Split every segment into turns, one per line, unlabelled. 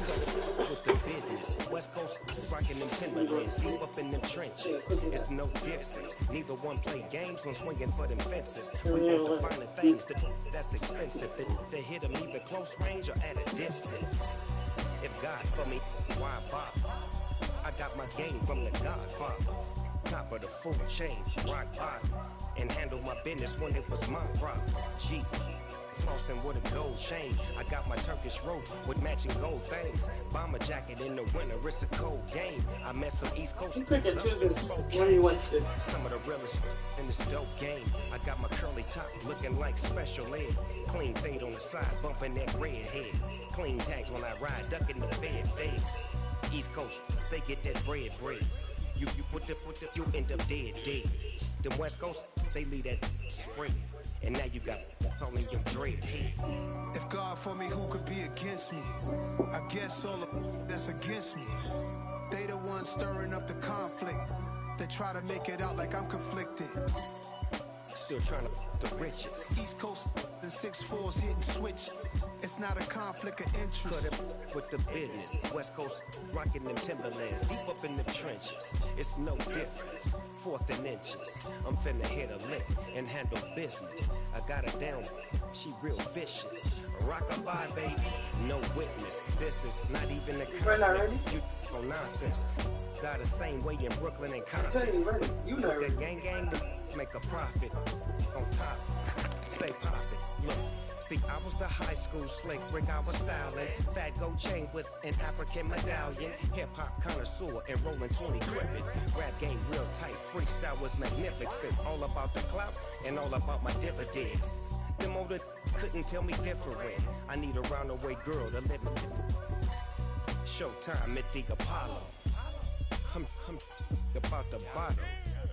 with the business. West Coast rocking them Timberlands, deep up in them trenches. It's no difference. Neither one play games, one swinging for them fences. We want to find the things that's expensive. They hit them either close range or at a distance. If God for me, why bother? I got my game from the Godfather. Top of the food chain, rock bottom. And handle my business when it was my problem. G, flossing with a gold chain. I got my Turkish rope with matching gold things. Bomber jacket in the winter, it's a cold game. I met some East Coast.
You pick and choose where you went to.
Some of the realest in this dope game. I got my curly top looking like special ed. Clean fade on the side, bumping that red head. Clean tags when I ride, ducking the fades. East Coast, they get that bread. You put the, you end up dead. Them West Coast, they leave that spring. And now you got calling your dread head.
If God for me, who could be against me? I guess all of that's against me. They the ones stirring up the conflict. They try to make it out like I'm conflicted.
Still trying to the riches.
East Coast and 6'4s hitting switch. It's not a conflict of interest.
Cut it with the business. West Coast rocking them Timberlands, deep up in the trenches. It's no difference. 4th and inches. I'm finna hit a lick and handle business. I got her down, she real vicious. Rock-a-bye, baby, no witness. This is not even a conflict. You no nonsense. Got the same way in Brooklyn and Compton.
You know
that gang to make a profit. On top, stay poppin'. Look. See, I was the high school slick Rick, I was styling. Fat gold chain with an African medallion. Hip-hop connoisseur and rolling 20 gripping. Rap game real tight, freestyle was magnificent. All about the clout and all about my dividends. Them older couldn't tell me different. I need a roundaway girl to let me. Showtime at the Apollo. I'm about the bottle.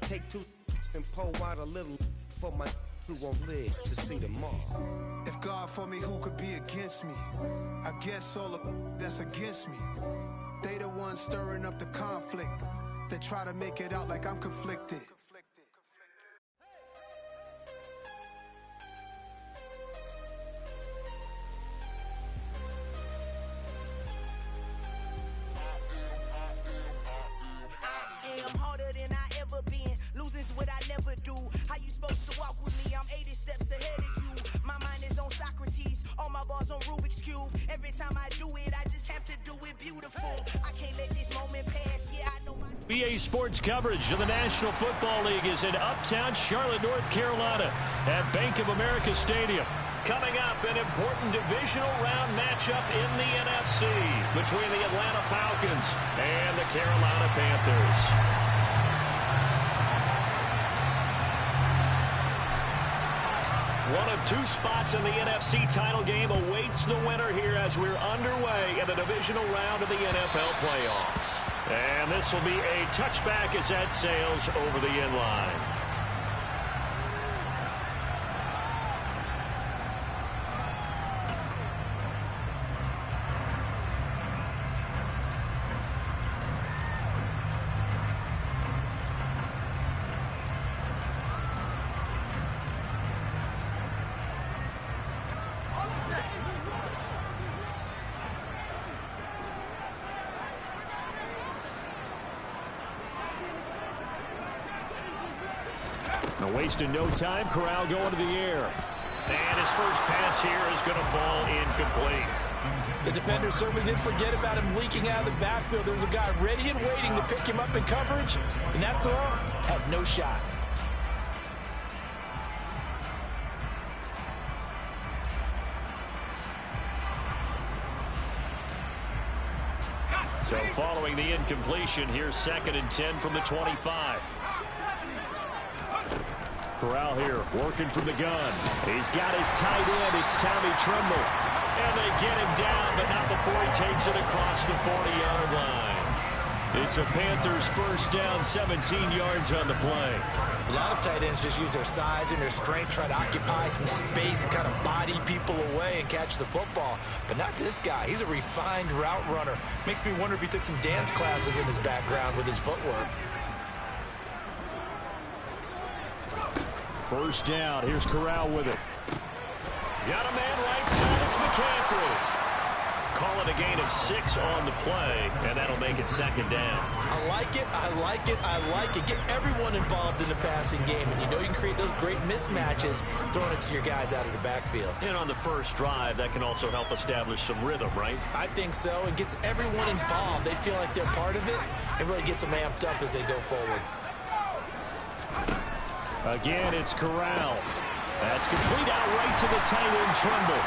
Take 2 and pour out a little for my who won't live to see tomorrow.
If God for me, who could be against me? I guess all of that's against me. They the ones stirring up the conflict. They try to make it out like I'm conflicted.
I am harder than I ever been. Losing's what I never do. How you supposed to walk with me? I'm 80 steps ahead of you. My mind is on Socrates. All my bars on Rubik's Cube. Every time I do it, I just have to do it beautiful. I can't let this moment pass. Yeah, I know my...
BA Sports coverage of the National Football League is in uptown Charlotte, North Carolina at Bank of America Stadium. Coming up, an important divisional round matchup in the NFC between the Atlanta Falcons and the Carolina Panthers. One of 2 spots in the NFC title game awaits the winner here as we're underway in the divisional round of the NFL playoffs. And this will be a touchback as that sails over the end line. Wasting no time, Corral going to the air. And his first pass here is going to fall incomplete.
The defender certainly didn't forget about him leaking out of the backfield. There was a guy ready and waiting to pick him up in coverage, and that throw had no shot.
So following the incompletion, here's 2nd and 10 from the 25. Corral here, working from the gun. He's got his tight end. It's Tommy Tremble. And they get him down, but not before he takes it across the 40-yard line. It's a Panthers first down, 17 yards on the play.
A lot of tight ends just use their size and their strength, try to occupy some space and kind of body people away and catch the football. But not this guy. He's a refined route runner. Makes me wonder if he took some dance classes in his background with his footwork.
First down. Here's Corral with it. Got a man right side. It's McCaffrey. Calling a gain of 6 on the play, and that'll make it second down.
I like it, I like it, I like it. Get everyone involved in the passing game, and you know you can create those great mismatches throwing it to your guys out of the backfield.
And on the first drive, that can also help establish some rhythm, right?
I think so. It gets everyone involved. They feel like they're part of it. It really gets them amped up as they go forward.
Again, it's Corral. That's complete out right to the tight end, Tremble.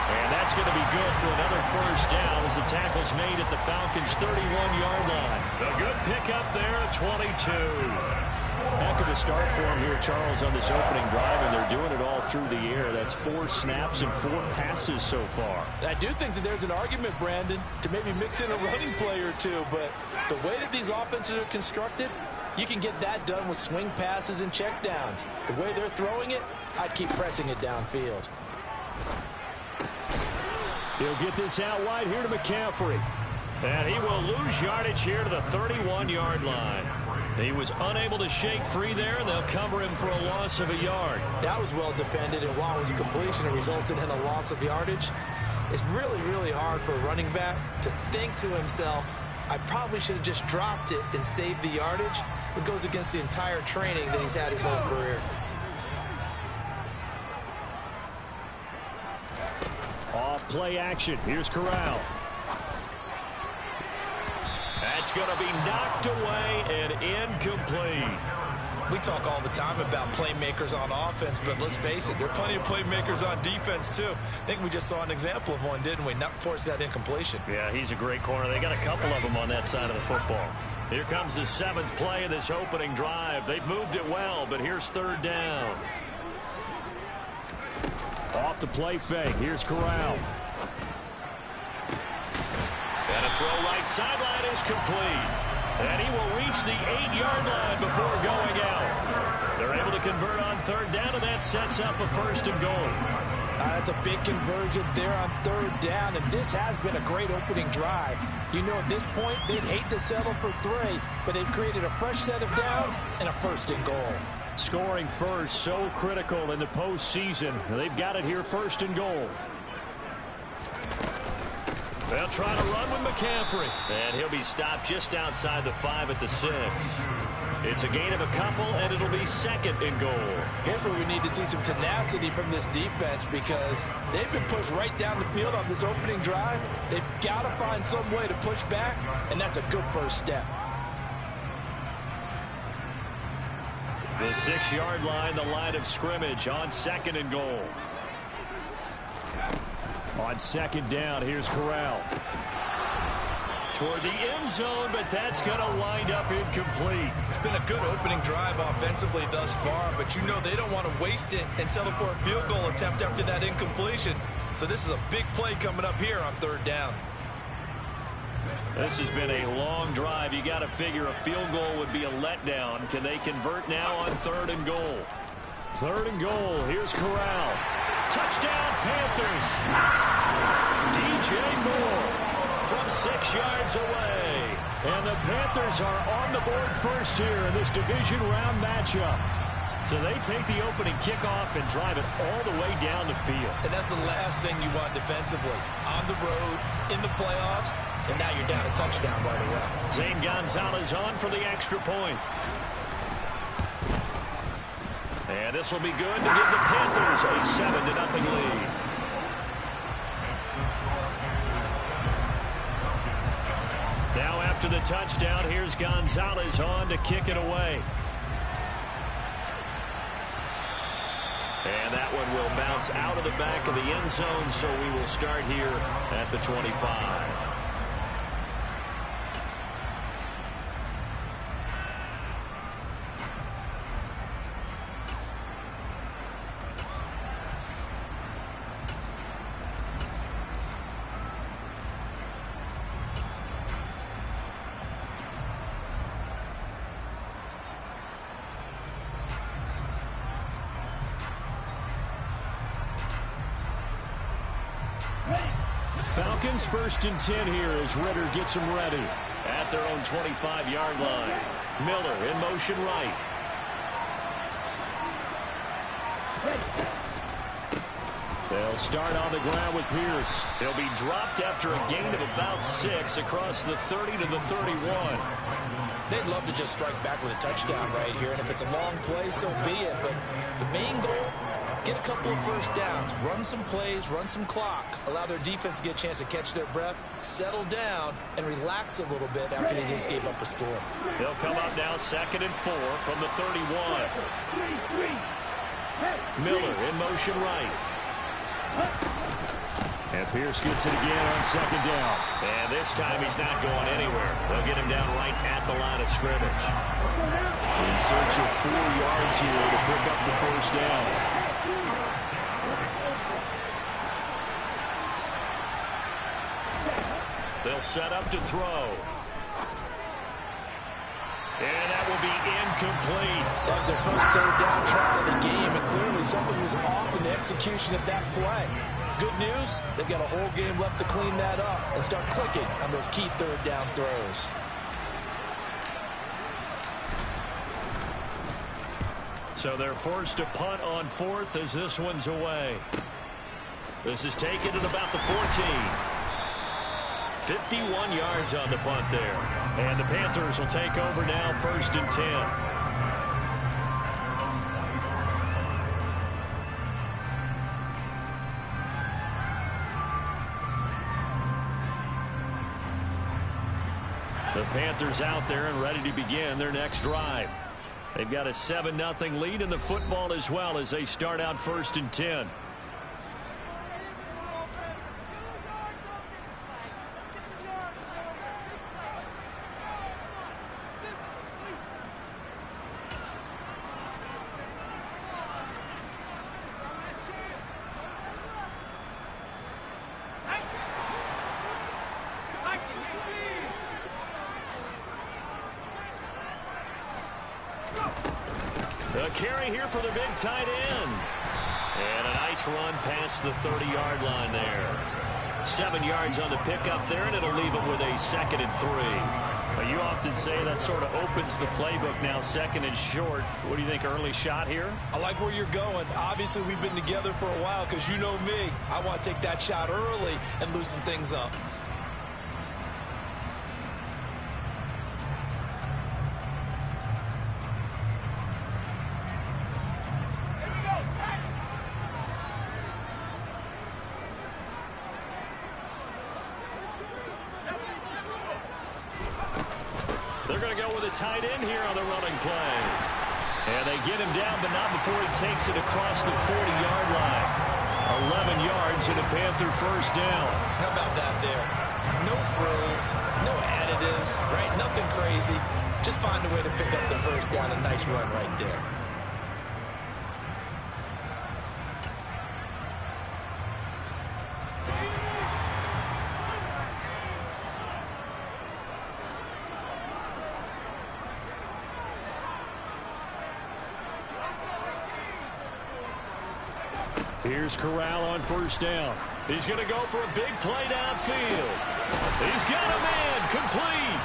And that's going to be good for another first down as the tackle's made at the Falcons' 31-yard line. A good pickup there at 22. Heck of a start for him here, Charles, on this opening drive, and they're doing it all through the air. That's 4 snaps and 4 passes so far.
I do think that there's an argument, Brandon, to maybe mix in a running play or two, but the way that these offenses are constructed, you can get that done with swing passes and checkdowns. The way they're throwing it, I'd keep pressing it downfield.
He'll get this out wide here to McCaffrey. And he will lose yardage here to the 31-yard line. He was unable to shake free there, and they'll cover him for a loss of a yard.
That was well defended, and while it was a completion, it resulted in a loss of yardage. It's really, really hard for a running back to think to himself, I probably should have just dropped it and saved the yardage. It goes against the entire training that he's had his whole career.
Off play action. Here's Corral. That's going to be knocked away and incomplete.
We talk all the time about playmakers on offense, but let's face it, there are plenty of playmakers on defense, too. I think we just saw an example of one, didn't we? Not force that incompletion.
Yeah, he's a great corner. They got a couple of them on that side of the football. Here comes the 7th play of this opening drive. They've moved it well, but here's 3rd down. Off the play fake. Here's Corral. And a throw right sideline is complete. And he will reach the 8-yard line before going out. They're able to convert on 3rd down, and that sets up a 1st and goal.
That's a big conversion there on 3rd down, and this has been a great opening drive. You know, at this point, they'd hate to settle for 3, but they've created a fresh set of downs and a 1st and goal.
Scoring first, so critical in the postseason. They've got it here, 1st and goal. They'll try to run with McCaffrey. And he'll be stopped just outside the 5 at the 6. It's a gain of a couple, and it'll be 2nd and goal.
Here's where we need to see some tenacity from this defense because they've been pushed right down the field on this opening drive. They've got to find some way to push back, and that's a good first step.
The 6-yard line, the line of scrimmage on 2nd and goal. On 2nd down, here's Corral. Toward the end zone, but that's going to wind up incomplete.
It's been a good opening drive offensively thus far, but you know they don't want to waste it and settle for a field goal attempt after that incompletion. So this is a big play coming up here on 3rd down.
This has been a long drive. You got to figure a field goal would be a letdown. Can they convert now on 3rd and goal? 3rd and goal. Here's Corral. Touchdown, Panthers. DJ Moore from 6 yards away. And the Panthers are on the board first here in this division round matchup. So they take the opening kickoff and drive it all the way down the field.
And that's the last thing you want defensively. On the road, in the playoffs, and now you're down a touchdown right away.
Zane Gonzalez on for the extra point. And this will be good to give the Panthers a 7-0 lead. Now after the touchdown, here's Gonzalez on to kick it away. And that one will bounce out of the back of the end zone, so we will start here at the 25. Falcons 1st and 10 here as Ritter gets them ready at their own 25-yard line. Miller in motion right. They'll start on the ground with Pierce. He'll be dropped after a gain of about 6 across the 30 to the 31.
They'd love to just strike back with a touchdown right here, and if it's a long play, so be it. But the main goal, get a couple of first downs, run some plays, run some clock, allow their defense to get a chance to catch their breath, settle down, and relax a little bit after they just gave up a score.
They'll come up now 2nd and 4 from the 31. Miller in motion right. And Pierce gets it again on 2nd down. And this time he's not going anywhere. They'll get him down right at the line of scrimmage. In search of 4 yards here to pick up the first down. They'll set up to throw. And that will be incomplete.
That was their first 3rd down try of the game, and clearly something was off in the execution of that play. Good news, they've got a whole game left to clean that up and start clicking on those key 3rd down throws.
So they're forced to punt on 4th as this one's away. This is taken at about the 14. 51 yards on the punt there. And the Panthers will take over now 1st and 10. The Panthers out there and ready to begin their next drive. They've got a 7-0 lead in the football as well as they start out 1st and 10. The carry here for the big tight end. And a nice run past the 30-yard line there. 7 yards on the pickup there, and it'll leave them with a 2nd and 3. But you often say that sort of opens the playbook now, 2nd and short. What do you think, early shot here?
I like where you're going. Obviously, we've been together for a while because you know me. I want to take that shot early and loosen things up.
Tight end here on the running play. And they get him down, but not before he takes it across the 40-yard line. 11 yards and a Panther first down.
How about that there? No frills, no additives, right? Nothing crazy. Just find a way to pick up the first down. A nice run right there.
Here's Corral on first down. He's going to go for a big play downfield. He's got a man complete.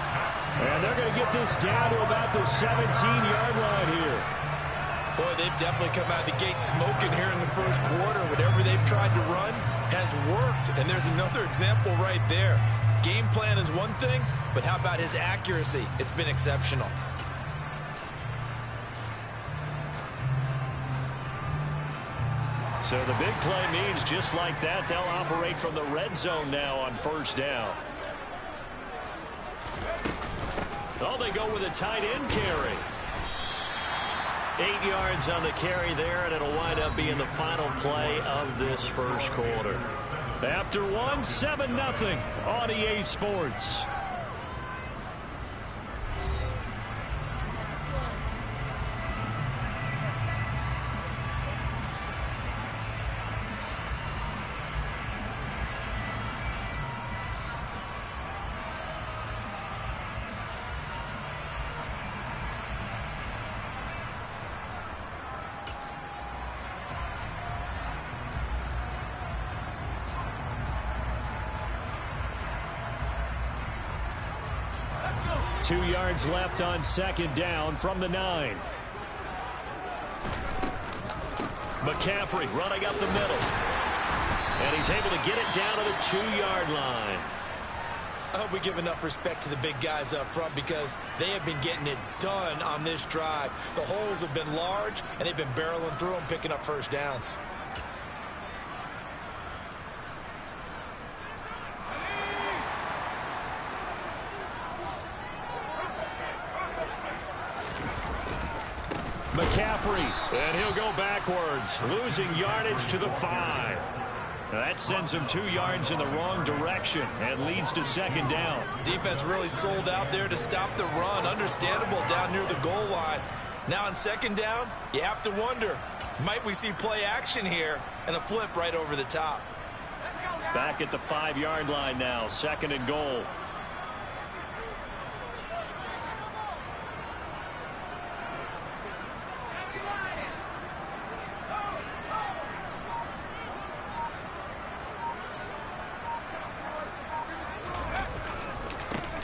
And they're going to get this down to about the 17-yard line here.
Boy, they've definitely come out of the gate smoking here in the first quarter. Whatever they've tried to run has worked. And there's another example right there. Game plan is one thing, but how about his accuracy? It's been exceptional.
So the big play means just like that, they'll operate from the red zone now on first down. Oh, they go with a tight end carry. 8 yards on the carry there, and it'll wind up being the final play of this first quarter. After 7-0 on EA Sports. Two yards left on second down from the 9. McCaffrey running up the middle. And he's able to get it down to the 2-yard line.
I hope we give enough respect to the big guys up front because they have been getting it done on this drive. The holes have been large, and they've been barreling through them, picking up first downs.
McCaffrey, and he'll go backwards, losing yardage to the 5. That sends him 2 yards in the wrong direction and leads to second down.
Defense really sold out there to stop the run. Understandable down near the goal line. Now on second down, you have to wonder, might we see play action here and a flip right over the top?
Back at the 5-yard line now, second and goal.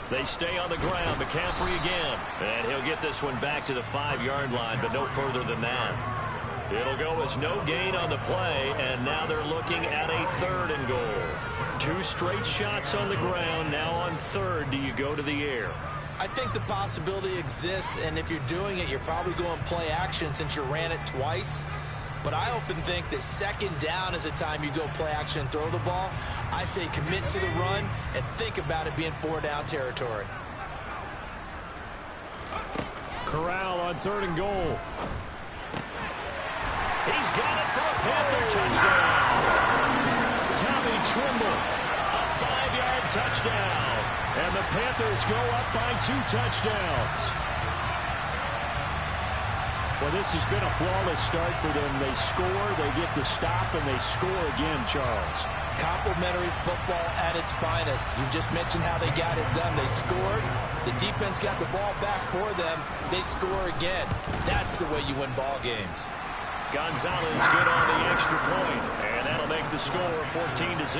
They stay on the ground. McCaffrey again. And he'll get this one back to the 5-yard line, but no further than that. It'll go as no gain on the play, and now they're looking at a 3rd and goal. 2 straight shots on the ground. Now on 3rd, do you go to the air?
I think the possibility exists, and if you're doing it, you're probably going play action since you ran it twice. But I often think that second down is a time you go play action and throw the ball. I say commit to the run and think about it being 4-down territory.
Corral on 3rd and goal. He's got it for a Panther touchdown. Tommy Trimble, a 5-yard touchdown. And the Panthers go up by 2 touchdowns. Well, this has been a flawless start for them. They score, they get the stop, and they score again, Charles.
Complimentary football at its finest. You just mentioned how they got it done. They scored. The defense got the ball back for them. They score again. That's the way you win ball games.
Gonzalez good on the extra point, and that'll make the score 14-0.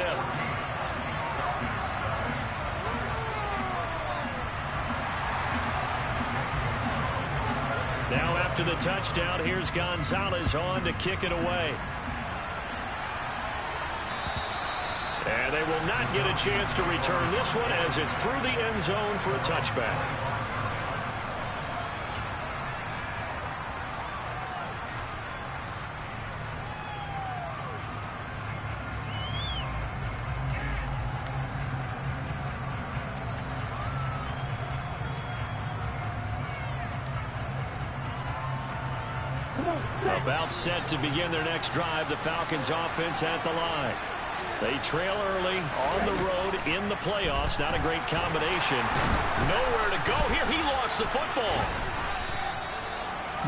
Now after the touchdown, here's Gonzalez on to kick it away. And they will not get a chance to return this one as it's through the end zone for a touchback. About set to begin their next drive, the Falcons offense at the line. They trail early on the road in the playoffs. Not a great combination. Nowhere to go here. He lost the football.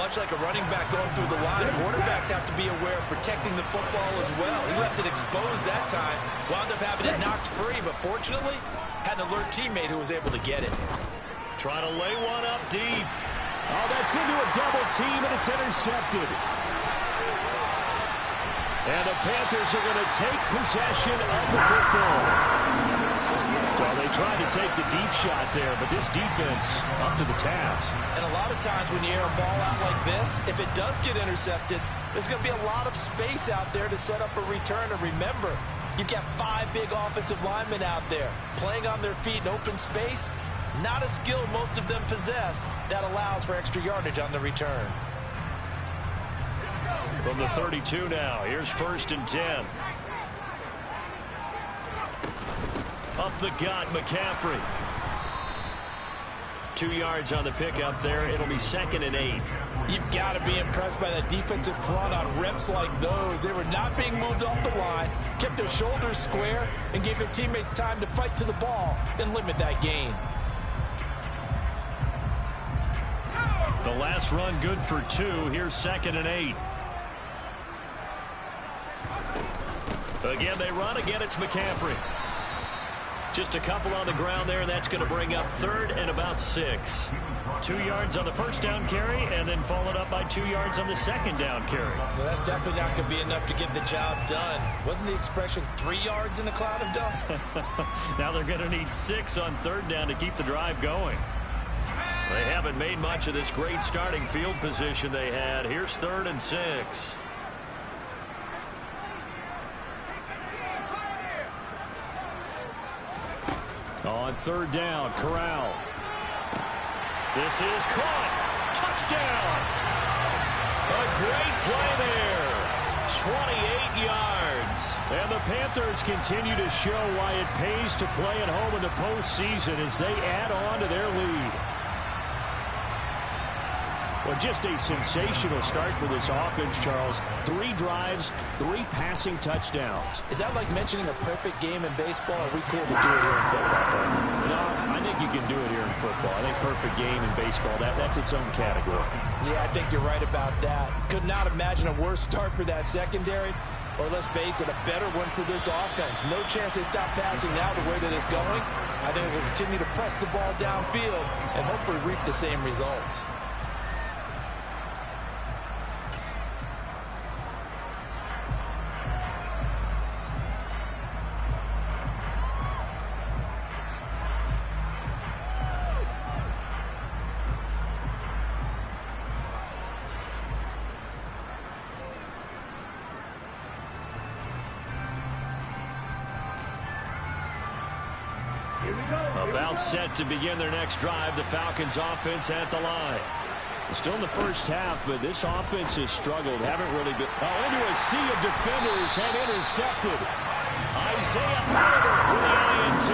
Much like a running back going through the line, quarterbacks have to be aware of protecting the football as well. He left it exposed that time. Wound up having it knocked free, but fortunately had an alert teammate who was able to get it.
Trying to lay one up deep.
Oh, that's into a double team, and it's intercepted.
And the Panthers are going to take possession of the football. Well, they tried to take the deep shot there, but this defense up to the task.
And a lot of times when you air a ball out like this, if it does get intercepted, there's going to be a lot of space out there to set up a return. And remember, you've got 5 big offensive linemen out there playing on their feet in open space. Not a skill most of them possess that allows for extra yardage on the return.
From the 32 now, here's 1st and 10. Up the gut, McCaffrey. 2 yards on the pickup there. It'll be 2nd and 8.
You've got to be impressed by that defensive front on reps like those. They were not being moved off the line, kept their shoulders square, and gave their teammates time to fight to the ball and limit that gain.
The last run good for 2. Here's 2nd and 8. Again, they run. Again, it's McCaffrey. Just a couple on the ground there. That's going to bring up 3rd and about 6. 2 yards on the first down carry, and then followed up by 2 yards on the second down carry.
Well, that's definitely not going to be enough to get the job done. Wasn't the expression 3 yards in a cloud of dust?
Now they're going to need 6 on 3rd down to keep the drive going. They haven't made much of this great starting field position they had. Here's 3rd and 6. On third down, Corral. This is caught. Touchdown. A great play there. 28 yards. And the Panthers continue to show why it pays to play at home in the postseason as they add on to their lead. Well, just a sensational start for this offense, Charles. 3 drives, 3 passing touchdowns.
Is that like mentioning a perfect game in baseball? Or are we cool to do it here in football?
No, I think you can do it here in football. I think perfect game in baseball, that's its own category.
Yeah, I think you're right about that. Could not imagine a worse start for that secondary. Or let's face it, a better one for this offense. No chance they stop passing now the way that it's going. I think they'll continue to press the ball downfield and hopefully reap the same results.
About set to begin their next drive, the Falcons offense at the line. Still in the first half, but this offense has struggled. Haven't really been into a sea of defenders and intercepted. Isaiah Oliver with the INT.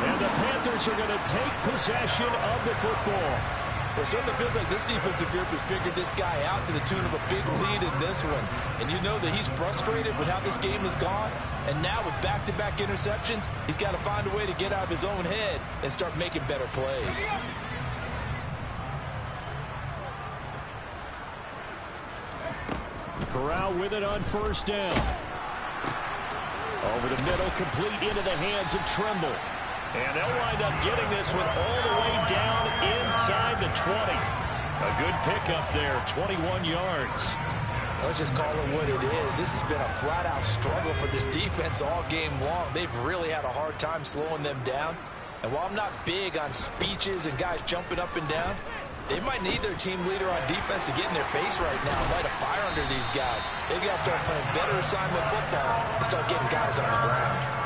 And the Panthers are going to take possession of the football.
Well, certainly feels like this defensive group has figured this guy out to the tune of a big lead in this one. And you know that he's frustrated with how this game has gone. And now with back-to-back interceptions, he's got to find a way to get out of his own head and start making better plays.
Corral with it on first down. Over the middle, complete into the hands of Trimble. And they'll wind up getting this one all the way down inside the 20. A good pickup there, 21 yards.
Let's just call it what it is. This has been a flat-out struggle for this defense all game long. They've really had a hard time slowing them down. And while I'm not big on speeches and guys jumping up and down, they might need their team leader on defense to get in their face right now and light a fire under these guys. They've got to start playing better assignment football and start getting guys on the ground.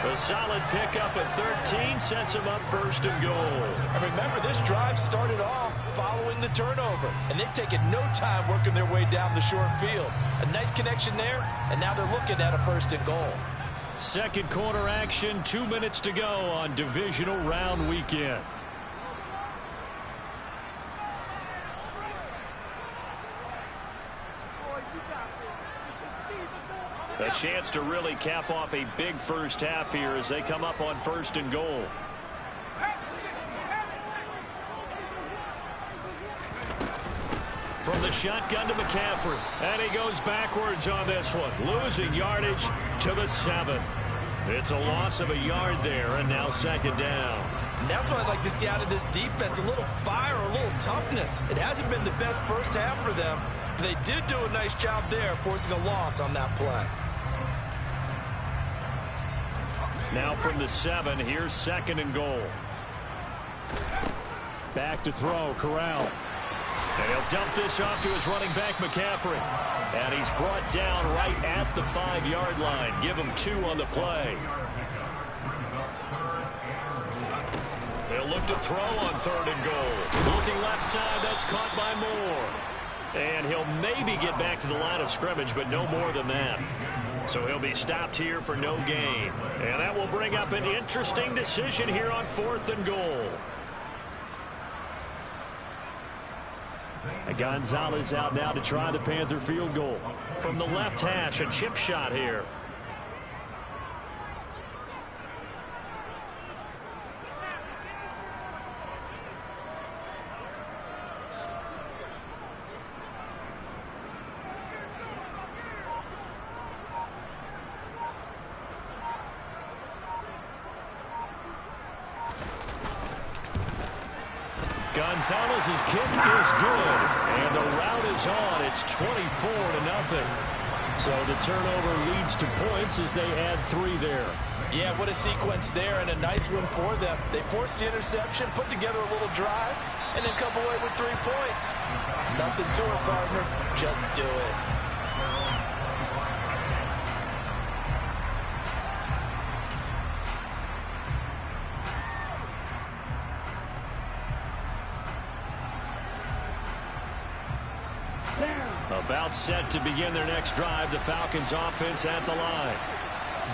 A solid pickup at 13 sets him up first and goal.
And remember, this drive started off following the turnover, and they've taken no time working their way down the short field. A nice connection there, and now they're looking at a first and goal.
Second quarter action, 2 minutes to go on divisional round weekend. A chance to really cap off a big first half here as they come up on first and goal. From the shotgun to McCaffrey. And he goes backwards on this one. Losing yardage to the 7. It's a loss of a yard there, and now second down.
And that's what I'd like to see out of this defense. A little fire, a little toughness. It hasn't been the best first half for them. But they did do a nice job there, forcing a loss on that play.
Now from the 7, here's second and goal. Back to throw, Corral. And he'll dump this off to his running back, McCaffrey. And he's brought down right at the 5-yard line. Give him 2 on the play. They'll look to throw on third and goal. Looking left side, that's caught by Moore. And he'll maybe get back to the line of scrimmage, but no more than that. So he'll be stopped here for no gain. And that will bring up an interesting decision here on fourth and goal. Gonzalez out now to try the Panther field goal. From the left hash, a chip shot here. Gonzalez's kick is good, and the route is on. It's 24-0. So the turnover leads to points as they add 3 there.
Yeah, what a sequence there, and a nice one for them. They forced the interception, put together a little drive, and then come away with 3 points. Nothing to it, partner. Just do it.
About set to begin their next drive, the Falcons offense at the line.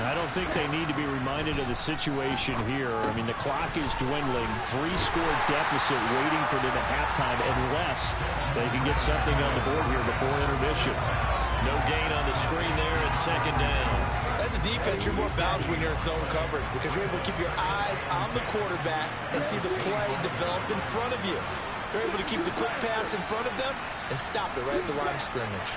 I don't think they need to be reminded of the situation here. I mean, the clock is dwindling. 3-score deficit waiting for them at halftime unless they can get something on the board here before intermission. No gain on the screen there at second down.
As a defense, you're more balanced when you're in zone coverage because you're able to keep your eyes on the quarterback and see the play develop in front of you. You're able to keep the quick pass in front of them and stop it right at the line of scrimmage.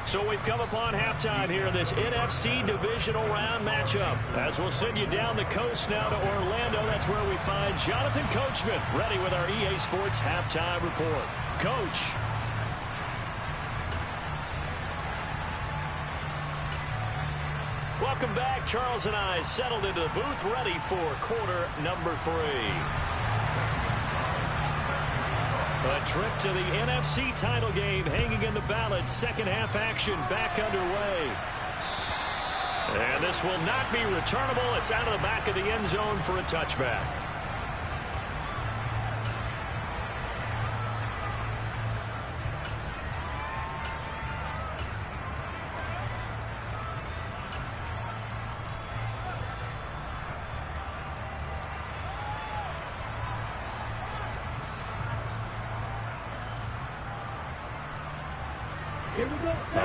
So we've come upon halftime here in this NFC divisional round matchup. As we'll send you down the coast now to Orlando, that's where we find Jonathan Coachman ready with our EA Sports halftime report. Coach. Welcome back. Charles and I settled into the booth ready for quarter number 3. A trip to the NFC title game hanging in the balance. Second half action back underway. And this will not be returnable. It's out of the back of the end zone for a touchback.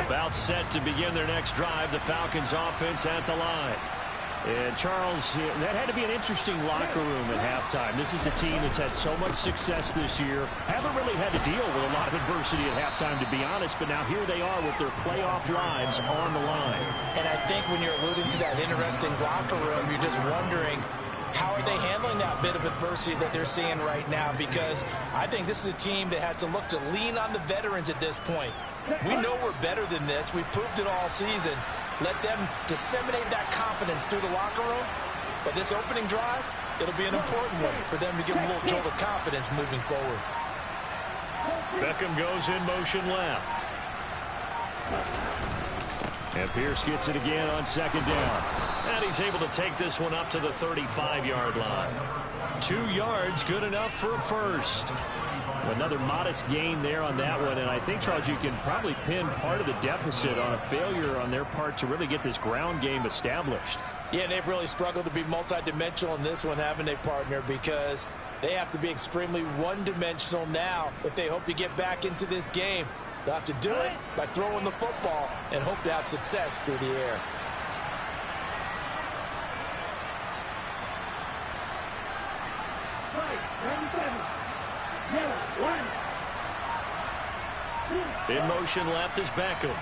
About set to begin their next drive, the Falcons offense at the line. And Charles, that had to be an interesting locker room at halftime. This is a team that's had so much success this year. Haven't really had to deal with a lot of adversity at halftime, to be honest, but now here they are with their playoff lives on the line.
And I think when you're alluding to that interesting locker room, you're just wondering, how are they handling that bit of adversity that they're seeing right now? Because I think this is a team that has to look to lean on the veterans at this point. We know we're better than this. We've proved it all season. Let them disseminate that confidence through the locker room. But this opening drive, it'll be an important one for them to give them a little jolt of confidence moving forward.
Beckham goes in motion left. And Pierce gets it again on second down. And he's able to take this one up to the 35-yard line. 2 yards, good enough for a first. Another modest gain there on that one. And I think, Charles, you can probably pin part of the deficit on a failure on their part to really get this ground game established.
Yeah, and they've really struggled to be multidimensional in this one, haven't they, partner? Because they have to be extremely one-dimensional now if they hope to get back into this game. They'll have to do it by throwing the football and hope to have success through the air.
In motion left is Beckham.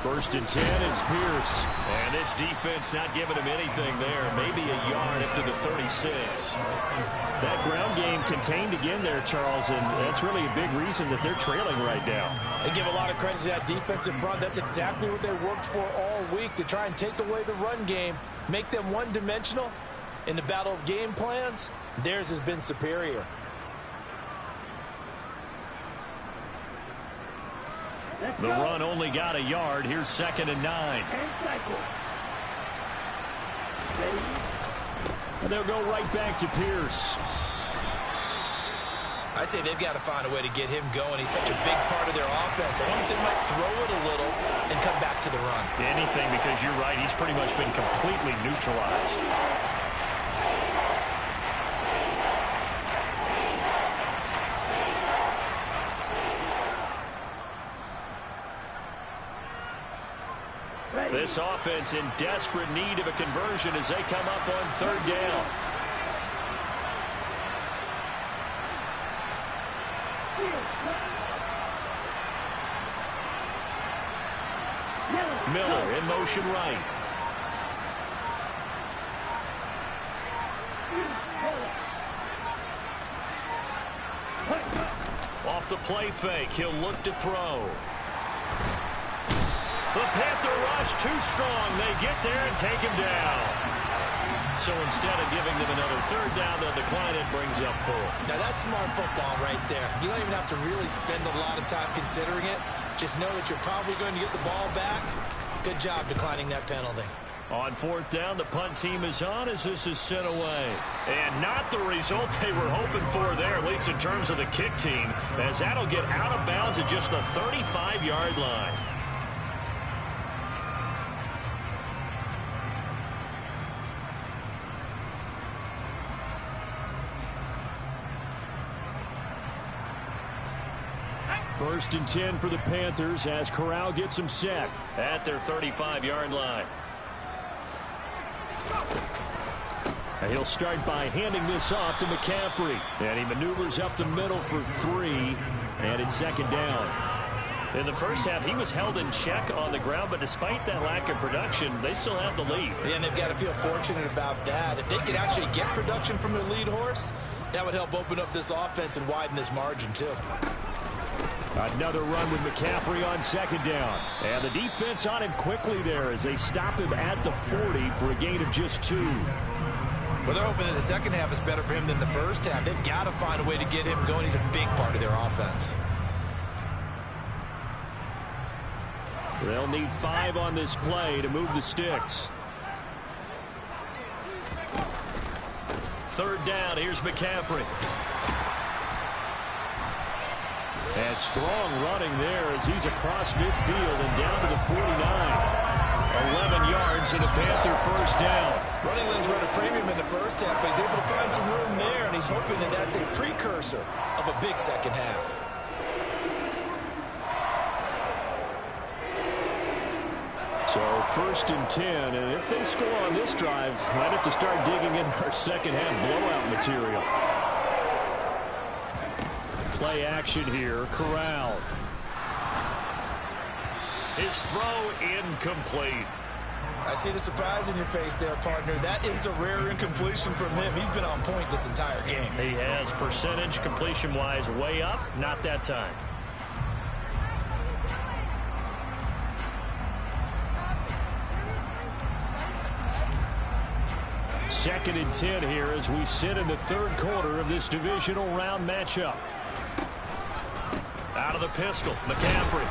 1st and 10, it's Pierce. And this defense not giving him anything there. Maybe a yard up to the 36. That ground game contained again there, Charles, and that's really a big reason that they're trailing right now.
They give a lot of credit to that defensive front. That's exactly what they worked for all week, to try and take away the run game, make them one-dimensional. In the battle of game plans, theirs has been superior.
The run only got a yard. Here's 2nd and 9. And they'll go right back to Pierce.
I'd say they've got to find a way to get him going. He's such a big part of their offense. I wonder if they might throw it a little and come back to the run.
Anything, because you're right. He's pretty much been completely neutralized. This offense in desperate need of a conversion as they come up on 3rd down. Miller in motion right. Off the play fake, he'll look to throw. The Panther rush too strong. They get there and take him down. So instead of giving them another 3rd down, they'll decline it, brings up 4.
Now that's smart football right there. You don't even have to really spend a lot of time considering it. Just know that you're probably going to get the ball back. Good job declining that penalty.
On fourth down, the punt team is on as this is sent away. And not the result they were hoping for there, at least in terms of the kick team, as that'll get out of bounds at just the 35-yard line. First and 10 for the Panthers as Corral gets him set at their 35-yard line. And he'll start by handing this off to McCaffrey. And he maneuvers up the middle for 3, and it's second down. In the first half, he was held in check on the ground, but despite that lack of production, they still have the lead.
And they've got to feel fortunate about that. If they could actually get production from their lead horse, that would help open up this offense and widen this margin, too.
Another run with McCaffrey on second down. And the defense on him quickly there as they stop him at the 40 for a gain of just 2.
Well, they're hoping that the second half is better for him than the first half. They've got to find a way to get him going. He's a big part of their offense.
They'll need 5 on this play to move the sticks. Third down, here's McCaffrey. And strong running there as he's across midfield and down to the 49. 11 yards and a Panther first down.
Running lanes run a premium in the first half, but he's able to find some room there, and he's hoping that that's a precursor of a big second half.
So first and 10, and if they score on this drive, might have to start digging in our second half blowout material. Play action here, Corral. His throw incomplete.
I see the surprise in your face there, partner. That is a rare incompletion from him. He's been on point this entire game.
He has percentage completion-wise way up, not that time. Second and 10 here as we sit in the third quarter of this divisional round matchup. Out of the pistol, McCaffrey.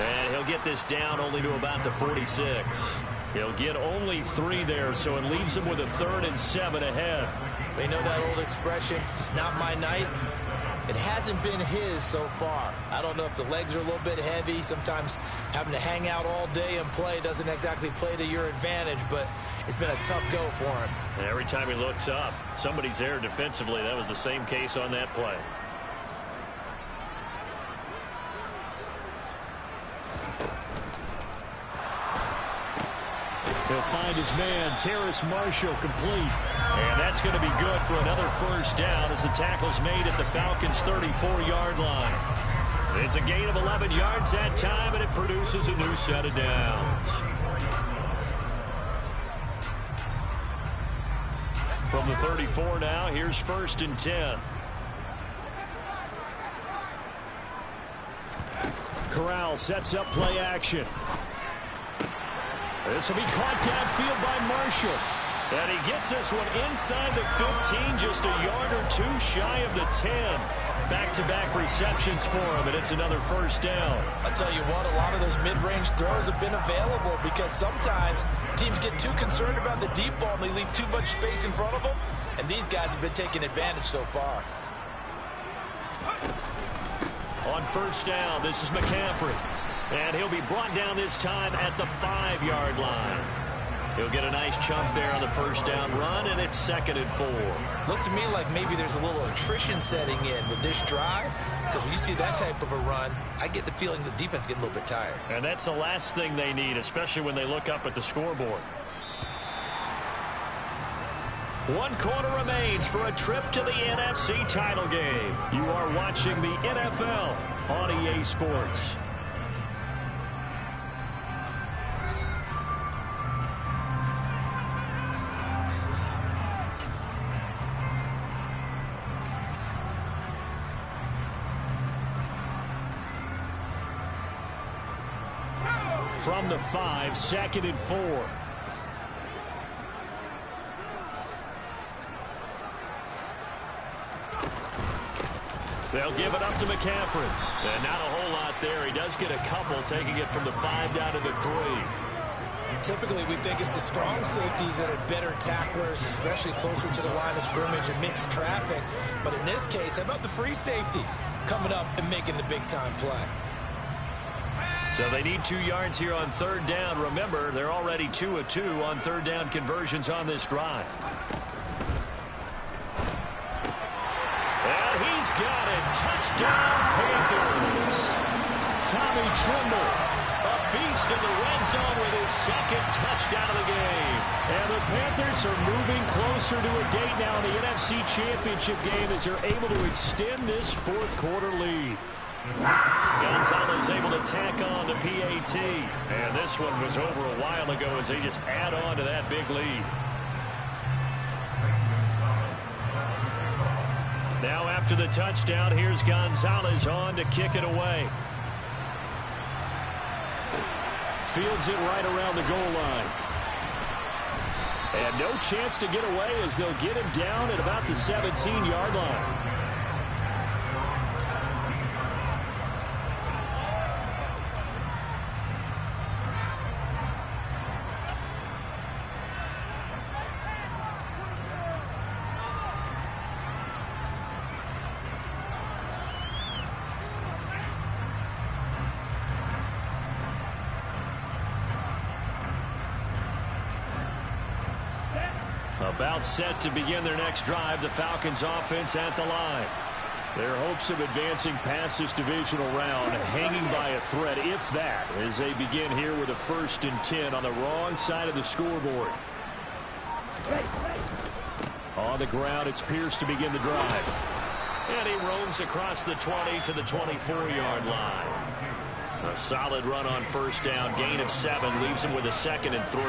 And he'll get this down only to about the 46. He'll get only 3 there, so it leaves him with a 3rd and 7 ahead.
We know that old expression, it's not my night. It hasn't been his so far. I don't know if the legs are a little bit heavy. Sometimes having to hang out all day and play doesn't exactly play to your advantage, but it's been a tough go for him.
And every time he looks up, somebody's there defensively. That was the same case on that play. He'll find his man, Terrace Marshall, complete. And that's going to be good for another first down as the tackle's made at the Falcons' 34-yard line. It's a gain of 11 yards that time, and it produces a new set of downs. From the 34 now, here's first and 10. Corral sets up play action. This will be caught downfield by Marshall. And he gets this one inside the 15, just a yard or 2 shy of the 10. Back-to-back receptions for him, and it's another first down.
I'll tell you what, a lot of those mid-range throws have been available because sometimes teams get too concerned about the deep ball and they leave too much space in front of them, and these guys have been taking advantage so far.
On first down, this is McCaffrey. And he'll be brought down this time at the 5-yard line. He'll get a nice chunk there on the first down run, and it's 2nd and 4.
Looks to me like maybe there's a little attrition setting in with this drive, because when you see that type of a run, I get the feeling the defense getting a little bit tired.
And that's the last thing they need, especially when they look up at the scoreboard. 1 quarter remains for a trip to the NFC title game. You are watching the NFL on EA Sports. From the 5, 2nd and 4. They'll give it up to McCaffrey. And not a whole lot there. He does get a couple, taking it from the 5 down to the 3.
Typically, we think it's the strong safeties that are better tacklers, especially closer to the line of scrimmage amidst traffic. But in this case, how about the free safety coming up and making the big-time play?
So they need 2 yards here on third down. Remember, they're already 2 of 2 on third down conversions on this drive. And he's got it. Touchdown, Panthers. Tommy Tremble, a beast in the red zone with his second touchdown of the game. And the Panthers are moving closer to a date now in the NFC Championship game as they're able to extend this fourth-quarter lead. Gonzalez able to tack on the PAT. And this one was over a while ago as they just add on to that big lead. Now after the touchdown, here's Gonzalez on to kick it away. Fields it right around the goal line. And no chance to get away as they'll get him down at about the 17-yard line. About set to begin their next drive, the Falcons offense at the line. Their hopes of advancing past this divisional round hanging by a thread, if that, as they begin here with a 1st and 10 on the wrong side of the scoreboard. On the ground, it's Pierce to begin the drive. And he roams across the 20 to the 24-yard line. A solid run on first down. Gain of 7 leaves him with a 2nd and 3.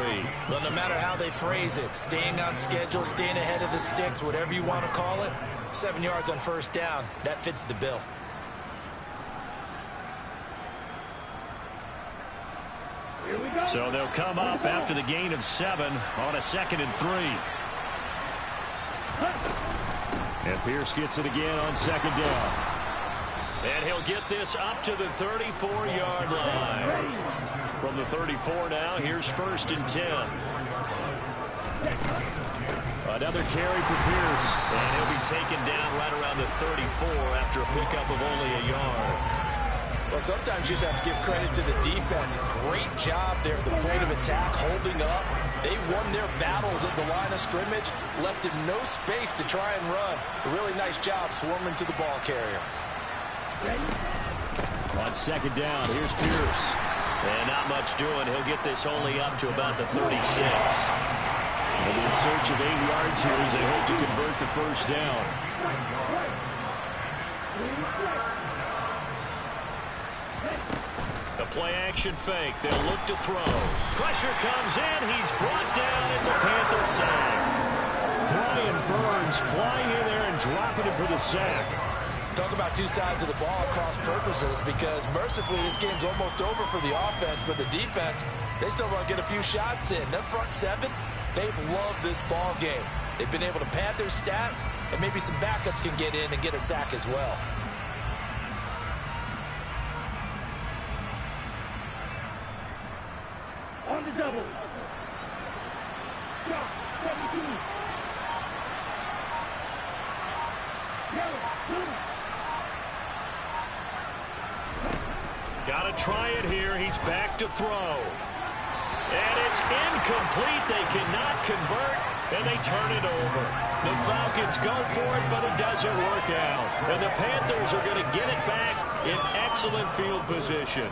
Well, no matter how they phrase it, staying on schedule, staying ahead of the sticks, whatever you want to call it, 7 yards on first down, that fits the bill.
So they'll come up after the gain of 7 on a 2nd and 3. And Pierce gets it again on 2nd down. And he'll get this up to the 34-yard line. From the 34 now, here's 1st and 10. Another carry for Pierce. And he'll be taken down right around the 34 after a pickup of only a yard.
Well, sometimes you just have to give credit to the defense. Great job there at the point of attack, holding up. They won their battles at the line of scrimmage, left him no space to try and run. A really nice job swarming to the ball carrier.
On 2nd down, here's Pierce. And not much doing. He'll get this only up to about the 36. And in search of 8 yards here as they hope to convert the 1st down. The play-action fake. They'll look to throw. Pressure comes in. He's brought down. It's a Panther sack. Brian Burns flying in there and dropping him for the sack.
Talk about two sides of the ball at cross purposes, because mercifully this game's almost over for the offense, but the defense, they still want to get a few shots in. Their front 7, they've loved this ball game. They've been able to pad their stats, and maybe some backups can get in and get a sack as well.
On the double. Drop, 17.
Got to try it here. He's back to throw. And it's incomplete. They cannot convert, and they turn it over. The Falcons go for it, but it doesn't work out. And the Panthers are going to get it back in excellent field position.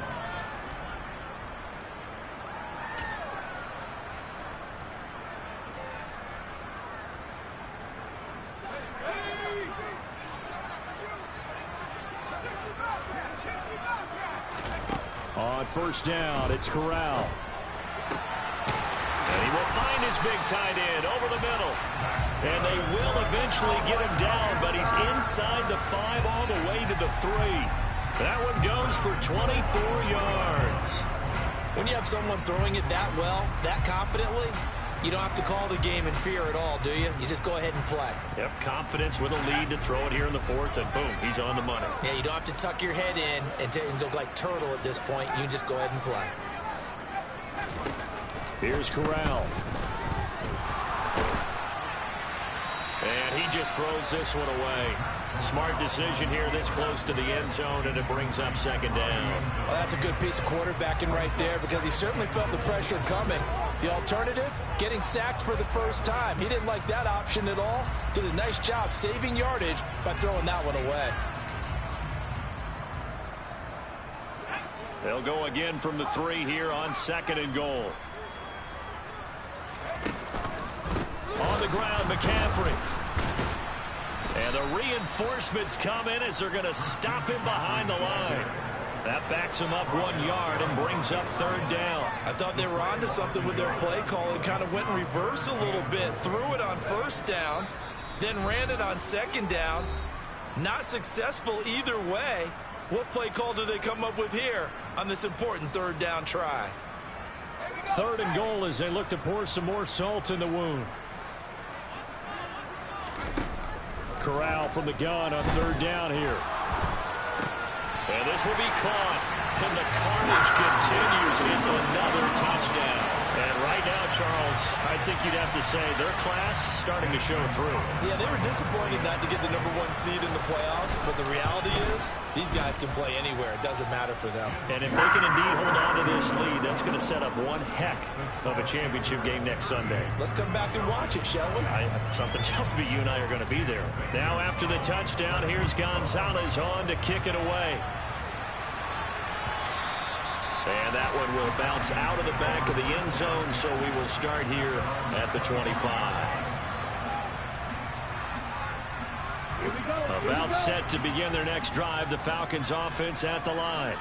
On 1st down, it's Corral. And he will find his big tight end over the middle. And they will eventually get him down, but he's inside the 5 all the way to the 3. That one goes for 24 yards.
When you have someone throwing it that well, that confidently, you don't have to call the game in fear at all, do you? You just go ahead and play.
Yep, confidence with a lead to throw it here in the 4th, and boom, he's on the money.
Yeah, you don't have to tuck your head in and go like turtle at this point. You can just go ahead and play.
Here's Corral. And he just throws this one away. Smart decision here this close to the end zone, and it brings up second down.
Well, that's a good piece of quarterbacking right there because he certainly felt the pressure coming. The alternative, getting sacked for the first time. He didn't like that option at all. Did a nice job saving yardage by throwing that one away.
They'll go again from the 3 here on second and goal. On the ground, McCaffrey. And the reinforcements come in as they're going to stop him behind the line. That backs him up 1 yard and brings up third down.
I thought they were onto something with their play call and kind of went in reverse a little bit. Threw it on first down, then ran it on second down. Not successful either way. What play call do they come up with here on this important third down try?
Third and goal as they look to pour some more salt in the wound. Corral from the gun on third down here. And this will be caught. And the carnage continues. It's another touchdown. And right now, Charles, I think you'd have to say their class starting to show through.
Yeah, they were disappointed not to get the #1 seed in the playoffs, but the reality is these guys can play anywhere. It doesn't matter for them.
And if they can indeed hold on to this lead, that's going to set up one heck of a championship game next Sunday.
Let's come back and watch it, shall we?
Something tells me you and I are going to be there. Now after the touchdown, here's Gonzalez on to kick it away. And that one will bounce out of the back of the end zone, so we will start here at the 25. About set to begin their next drive, the Falcons offense at the line.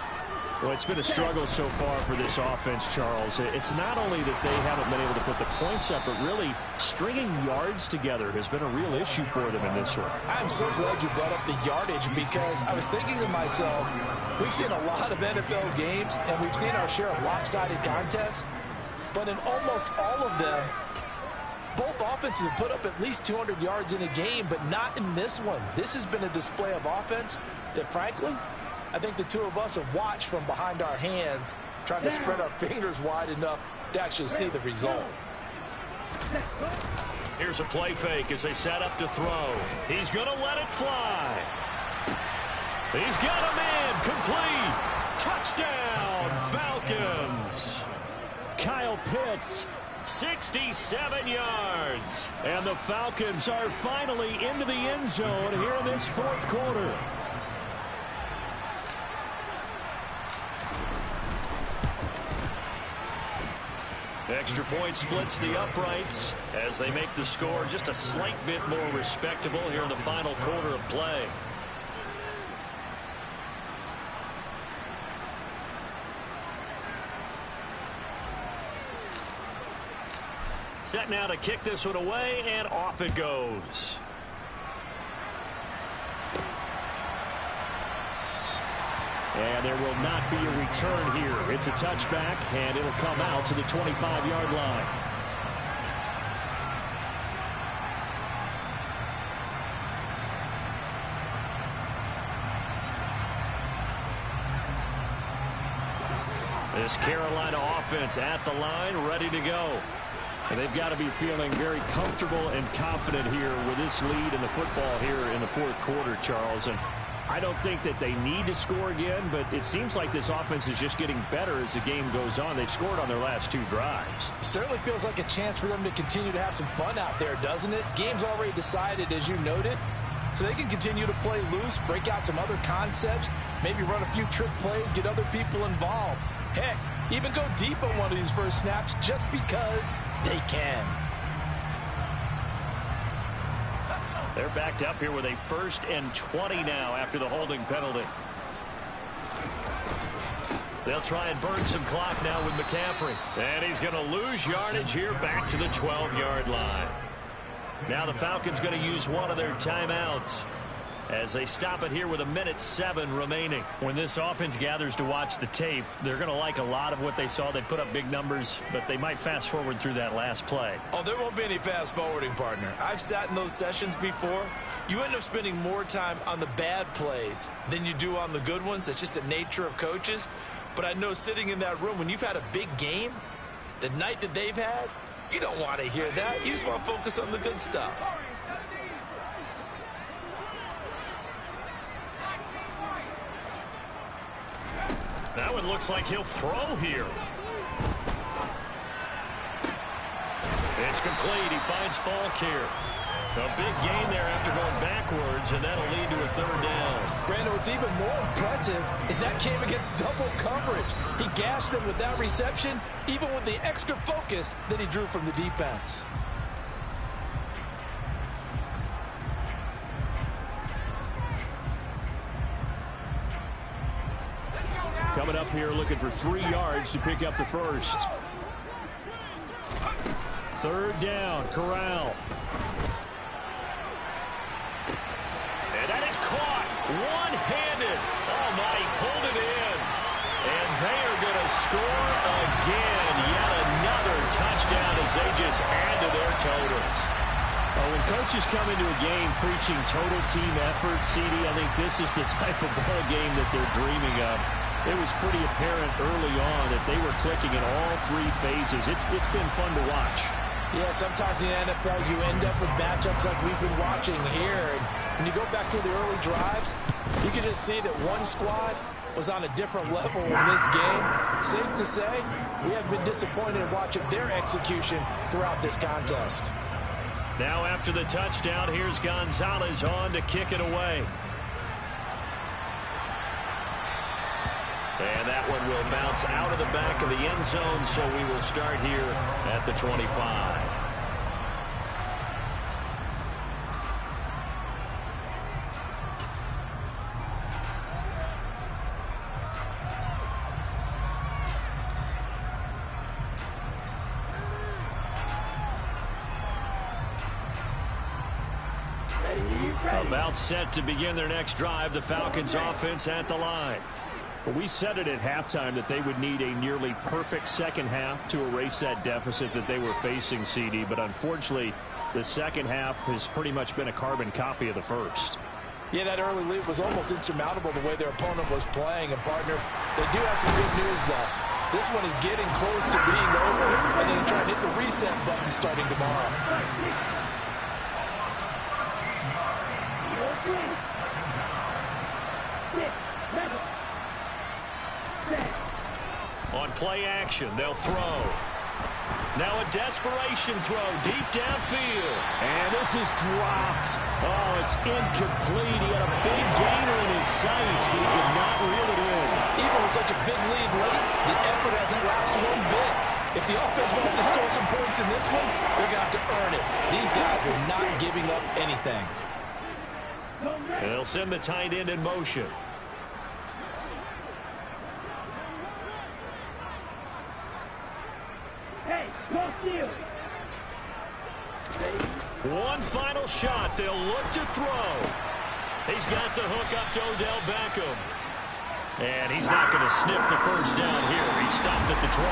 Well, it's been a struggle so far for this offense, Charles. It's not only that they haven't been able to put the points up, but really stringing yards together has been a real issue for them in this one.
I'm so glad you brought up the yardage because I was thinking to myself, we've seen a lot of NFL games and we've seen our share of lopsided contests, but in almost all of them, both offenses have put up at least 200 yards in a game, but not in this one. This has been a display of offense that, frankly, I think the two of us have watched from behind our hands, trying to spread our fingers wide enough to actually see the result.
Here's a play fake as they set up to throw. He's going to let it fly. He's got him in. Complete. Touchdown, Falcons. Kyle Pitts, 67 yards. And the Falcons are finally into the end zone here in this fourth quarter. Extra point splits the uprights as they make the score just a slight bit more respectable here in the final quarter of play. Set now to kick this one away, and off it goes. And there will not be a return here. It's a touchback, and it'll come out to the 25-yard line. This Carolina offense at the line, ready to go. And they've got to be feeling very comfortable and confident here with this lead in the football here in the fourth quarter, Charles. And I don't think that they need to score again, but it seems like this offense is just getting better as the game goes on. They've scored on their last two drives.
Certainly feels like a chance for them to continue to have some fun out there, doesn't it? Game's already decided, as you noted, so they can continue to play loose, break out some other concepts, maybe run a few trick plays, get other people involved. Heck, even go deep on one of these first snaps just because they can.
They're backed up here with a 1st and 20 now after the holding penalty. They'll try and burn some clock now with McCaffrey. And he's going to lose yardage here back to the 12-yard line. Now the Falcons going to use one of their timeouts as they stop it here with 1:07 remaining. When this offense gathers to watch the tape, they're going to like a lot of what they saw. They put up big numbers, but they might fast forward through that last play.
Oh, there won't be any fast forwarding, partner. I've sat in those sessions before. You end up spending more time on the bad plays than you do on the good ones. It's just the nature of coaches. But I know sitting in that room, when you've had a big game, The night that they've had, you don't want to hear that. You just want to focus on the good stuff.
That one looks like he'll throw here. It's complete. He finds Falk here. A big gain there after going backwards, and that'll lead to a third down.
Brando, what's even more impressive is that came against double coverage. He gashed them with that reception, even with the extra focus that he drew from the defense.
Coming up here looking for 3 yards to pick up the first. Third down, Corral. And that is caught one-handed. Oh, my, he pulled it in. And they are going to score again. Yet another touchdown as they just add to their totals. When coaches come into a game preaching total team effort, CD, I think this is the type of ball game that they're dreaming of. It was pretty apparent early on that they were clicking in all 3 phases. It's been fun to watch.
Yeah, sometimes in the NFL you end up with matchups like we've been watching here. And when you go back to the early drives, you can just see that one squad was on a different level in this game. Safe to say, we have been disappointed in watching their execution throughout this contest.
Now after the touchdown, here's Gonzalez on to kick it away. And that one will bounce out of the back of the end zone, so we will start here at the 25. About set to begin their next drive, the Falcons offense at the line. Well, we said it at halftime that they would need a nearly perfect second half to erase that deficit that they were facing, CD. But unfortunately, the second half has pretty much been a carbon copy of the first.
Yeah, that early lead was almost insurmountable the way their opponent was playing. And, partner, they do have some good news, though. This one is getting close to being over, and then try to hit the reset button starting tomorrow.
On play action, they'll throw. Now a desperation throw deep downfield. And this is dropped. Oh, it's incomplete. He had a big gainer in his sights, but he could not reel it in.
Even with such a big lead late, the effort hasn't lasted one bit. If the offense wants to score some points in this one, they're going to have to earn it. These guys are not giving up anything.
And they'll send the tight end in motion. One final shot. They'll look to throw. He's got the hook up to Odell Beckham. And he's not going to sniff the first down here. He stopped at the 25.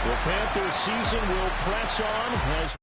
The Panthers season will press on as